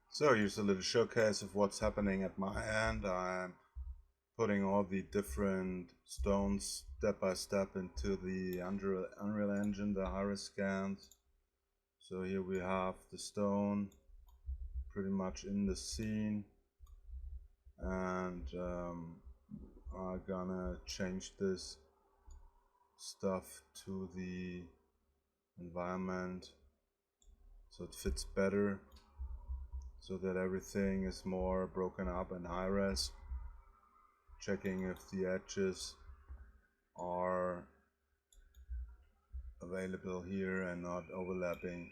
So here's a little showcase of what's happening at my end. I'm putting all the different stones step by step into the Unreal Engine, the high-res scans. So here we have the stone pretty much in the scene, and I'm gonna change this stuff to the environment so it fits better, so that everything is more broken up in high res, checking if the edges are available here and not overlapping.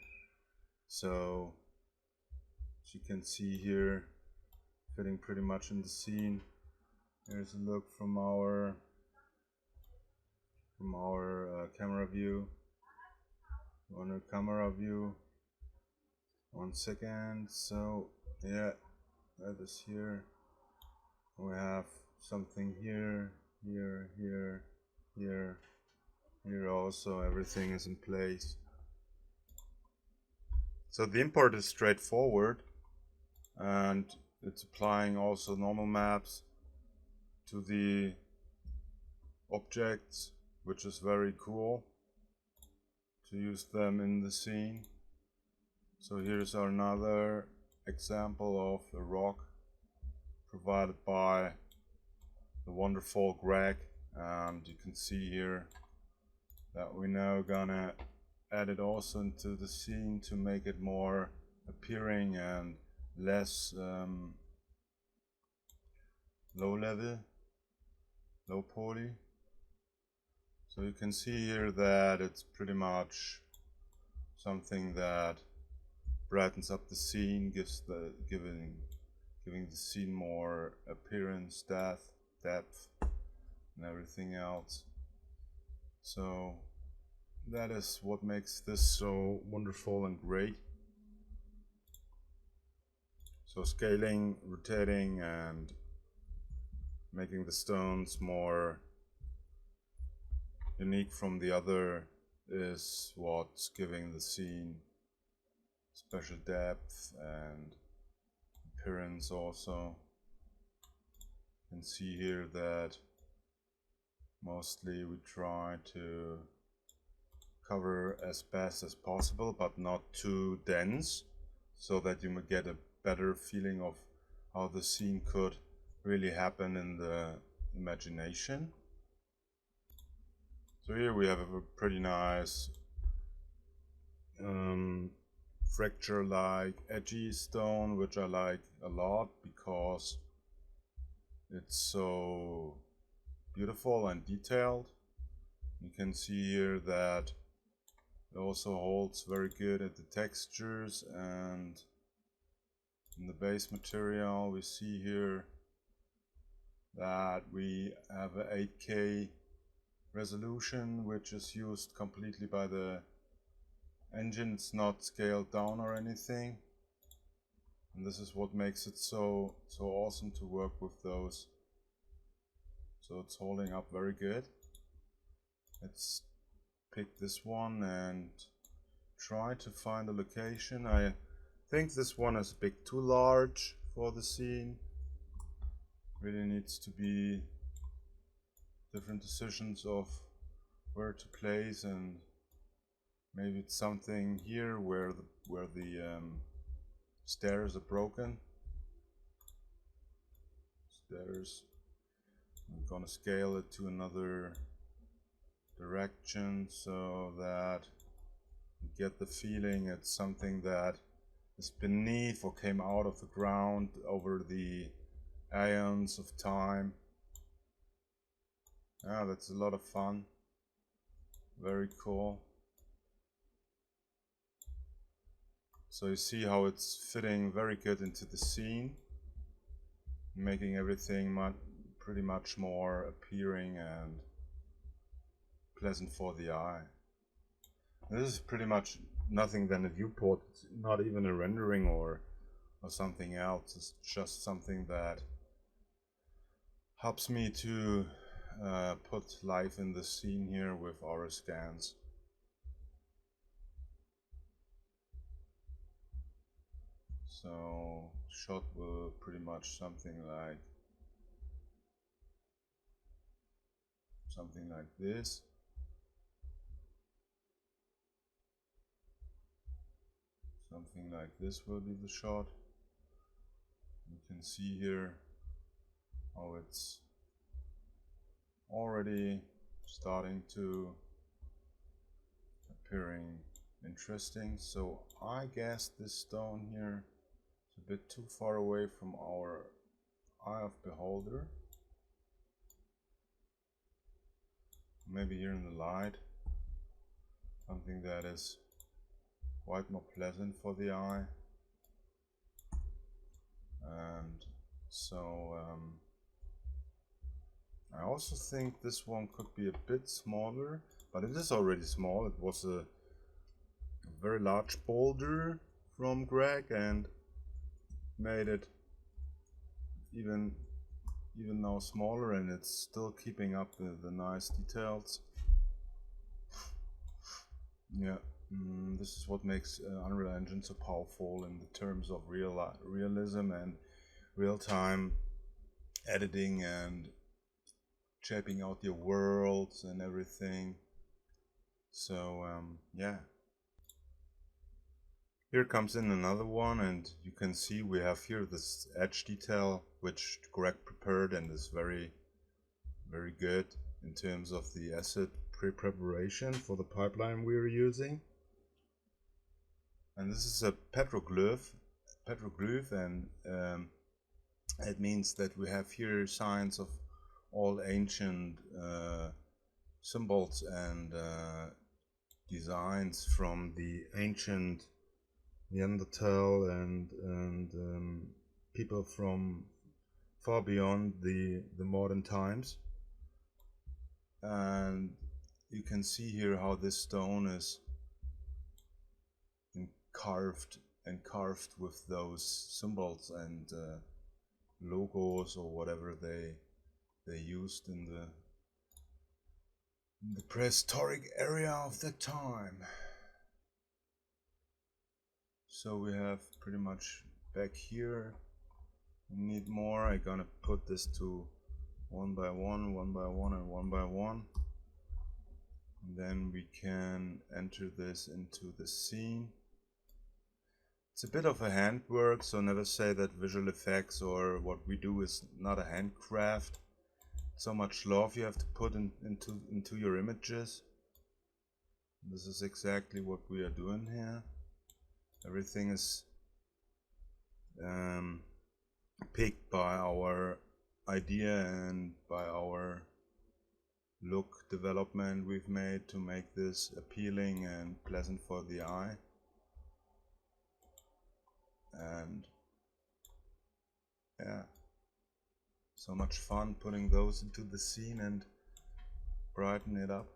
So as you can see here, fitting pretty much in the scene. Here's a look from our camera view. On a camera view, 1 second. So yeah, that is here. We have something here, here, here, here, here also. Everything is in place. So the import is straightforward, and it's applying also normal maps to the objects, which is very cool to use them in the scene. So here's another example of a rock provided by the wonderful Greg, and you can see here that we're now gonna add it also into the scene to make it more appearing and less low level, low poly. So you can see here that it's pretty much something that brightens up the scene, giving the scene more appearance, depth, and everything else. So that is what makes this so wonderful and great. So scaling, rotating, and making the stones more unique from the other is what's giving the scene special depth and appearance also. You can see here that mostly we try to cover as best as possible, but not too dense, so that you may get a better feeling of how the scene could really happen in the imagination. So here we have a pretty nice fracture-like edgy stone, which I like a lot because it's so beautiful and detailed. You can see here that it also holds very good at the textures, and in the base material we see here that we have a 8K resolution, which is used completely by the engine. It's not scaled down or anything, and this is what makes it so awesome to work with those. So it's holding up very good. Let's pick this one and try to find a location. I think this one is a bit too large for the scene. Really needs to be different decisions of where to place, and maybe it's something here where the stairs are broken. Stairs. I'm gonna scale it to another direction so that you get the feeling it's something that is beneath or came out of the ground over the eons of time. Yeah, that's a lot of fun. Very cool. So you see how it's fitting very good into the scene, making everything pretty much more appealing and pleasant for the eye. This is pretty much nothing than a viewport. It's not even a rendering or something else. It's just something that helps me to put life in the scene here with our scans. So shot will pretty much something like this. Something like this will be the shot. You can see here how it's already starting to appearing interesting. So I guess this stone here is a bit too far away from our eye of beholder. Maybe here in the light, something that is quite more pleasant for the eye. And so I also think this one could be a bit smaller, but it is already small. It was a very large boulder from Greg and made it even now smaller, and it's still keeping up the nice details. Yeah, this is what makes Unreal Engine so powerful in the terms of realism and real-time editing and shaping out your worlds and everything. So yeah, here comes in another one, and you can see we have here this edge detail which Greg prepared and is very good in terms of the asset pre-preparation for the pipeline we are using. And this is a petroglyph, and it means that we have here signs of all ancient symbols and designs from the ancient Neanderthal and people from far beyond the modern times. And you can see here how this stone is carved with those symbols and logos or whatever they used in the prehistoric area of the time. So we have pretty much back here. We need more. I'm gonna put this to one by one, and one by one. And then we can enter this into the scene. It's a bit of a handwork, so never say that visual effects or what we do is not a handcraft. So much love you have to put into your images. This is exactly what we are doing here. Everything is picked by our idea and by our look development we've made to make this appealing and pleasant for the eye. And yeah, so much fun putting those into the scene and brighten it up.